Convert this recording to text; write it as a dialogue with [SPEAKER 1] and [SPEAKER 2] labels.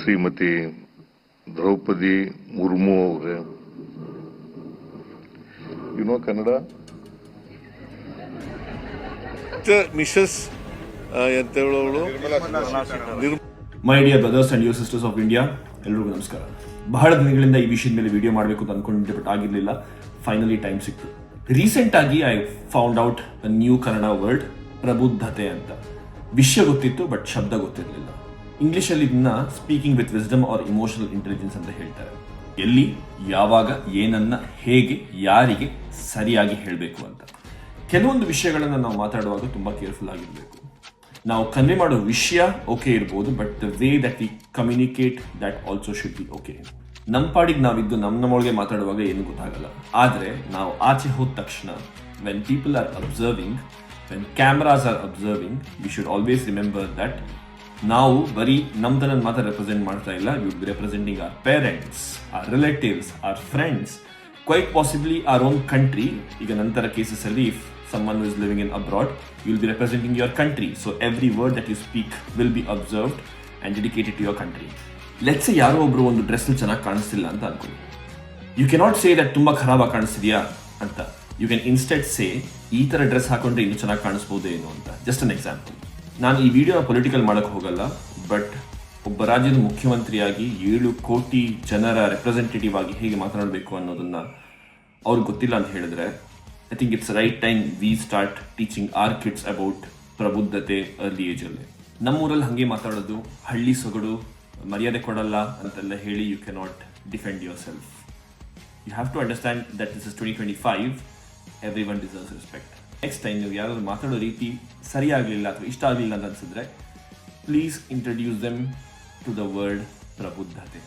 [SPEAKER 1] ಶ್ರೀಮತಿ ದ್ರೌಪದಿ ಮುರ್ಮು ಅವರೇ, ಕನ್ನಡ ಮಿಸಸ್ ಅಂತ ಹೇಳೋಳು.
[SPEAKER 2] My dear brothers and your sisters of India, ಎಲ್ರಿಗೂ ನಮಸ್ಕಾರ. ಬಹಳ ದಿನಗಳಿಂದ ಈ ವಿಷಯದ ಮೇಲೆ ವಿಡಿಯೋ ಮಾಡಬೇಕು ಅಂತ ಅನ್ಕೊಂಡಿದ್ದೆ, ಬಟ್ ಆಗಿರಲಿಲ್ಲ. ಫೈನಲಿ ಟೈಮ್ ಸಿಕ್ತು. ರೀಸೆಂಟ್ ಆಗಿ I found out a new Kannada word, ಪ್ರಬುದ್ಧತೆ ಅಂತ. ವಿಷಯ ಗೊತ್ತಿತ್ತು, ಬಟ್ ಶಬ್ದ ಗೊತ್ತಿರಲಿಲ್ಲ. ಇಂಗ್ಲಿಷಲ್ಲಿ ಇದನ್ನ speaking with wisdom or emotional intelligence ಅಂತ ಹೇಳ್ತಾರೆ. ಎಲ್ಲಿ, ಯಾವಾಗ, ಏನನ್ನ, ಹೇಗೆ, ಯಾರಿಗೆ ಸರಿಯಾಗಿ ಹೇಳಬೇಕು ಅಂತ. ಕೆಲವೊಂದು ವಿಷಯಗಳನ್ನು ನಾವು ಮಾತಾಡುವಾಗ ತುಂಬಾ ಕೇರ್ಫುಲ್ ಆಗಿರಬೇಕು. ನಾವು ಕನ್ವೆ ಮಾಡೋ ವಿಷಯ ಓಕೆ ಇರ್ಬೋದು, but the way that we communicate that also should be okay. ನಮ್ಮ ಪಾಡಿಗೆ ನಾವಿದ್ದು ನಮ್ಮೊಳಗೆ ಮಾತಾಡುವಾಗ ಏನು ಗೊತ್ತಾಗಲ್ಲ. ಆದರೆ ನಾವು ಆಚೆ ಹೋದ ತಕ್ಷಣ, when people are observing, when cameras are observing, we should always remember that ನಾವು ಬರೀ ನಮ್ದನ್ನ ಮಾತ್ರ ರೆಪ್ರೆಸೆಂಟ್ ಮಾಡ್ತಾ ಇಲ್ಲ. We would be representing our parents, our relatives, our friends, quite possibly our own country. ಈಗ ನಂತರ ಕೇಸಸ್ ಅಲ್ಲಿ if someone who is living in abroad, you will be representing your country. So every word that you speak will be observed and dedicated to your country. Let's say ಯಾರೋ ಒಬ್ರು ಒಂದು dress ಚೆನ್ನಾಗಿ ಕಾಣಿಸ್ತಿಲ್ಲ ಅಂತ ಅನ್ಕೊಳ್ಳಿ. You cannot say that ತುಂಬಾ ಖರಾಬಾಗಿ ಕಾಣಿಸ್ತಿದ್ಯಾ ಅಂತ. You can instead ಸೇ, ಈ ತರ ಡ್ರೆಸ್ ಹಾಕೊಂಡ್ರೆ ಇನ್ನೂ ಚೆನ್ನಾಗಿ ಕಾಣಿಸ್ಬೋದೇನು ಅಂತ. Just an example. ನಾನು ಈ ವಿಡಿಯೋನ ಪೊಲಿಟಿಕಲ್ ಮಾಡಕ್ಕೆ ಹೋಗಲ್ಲ, ಬಟ್ ಒಬ್ಬ ರಾಜ್ಯದ ಮುಖ್ಯಮಂತ್ರಿಯಾಗಿ 7 ಕೋಟಿ ಜನರ ರೆಪ್ರೆಸೆಂಟೇಟಿವ್ ಆಗಿ ಹೇಗೆ ಮಾತನಾಡಬೇಕು ಅನ್ನೋದನ್ನ ಅವ್ರಿಗೆ ಗೊತ್ತಿಲ್ಲ ಅಂತ ಹೇಳಿದ್ರೆ, I think it's the right time we start teaching our kids about ಪ್ರಬುದ್ಧತೆ early age ಅಲ್ಲಿ. ನಮ್ಮೂರಲ್ಲಿ ಹಾಗೆ ಮಾತಾಡೋದು, ಹಳ್ಳಿ ಸೊಗಡು, ಮರ್ಯಾದೆ ಕೊಡಲ್ಲ ಅಂತೆಲ್ಲ ಹೇಳಿ you cannot defend yourself. You have to understand that this is 2025. Everyone deserves respect. Next time ನೀವು ಯಾರಾದ್ರೂ ಮಾತಾಡೋ ರೀತಿ ಸರಿಯಾಗಲಿಲ್ಲ ಅಥವಾ ಇಷ್ಟ ಆಗಲಿಲ್ಲ ಅಂತ ಅನ್ಸಿದ್ರೆ, please introduce them to the word ಪ್ರಬುದ್ಧತೆ.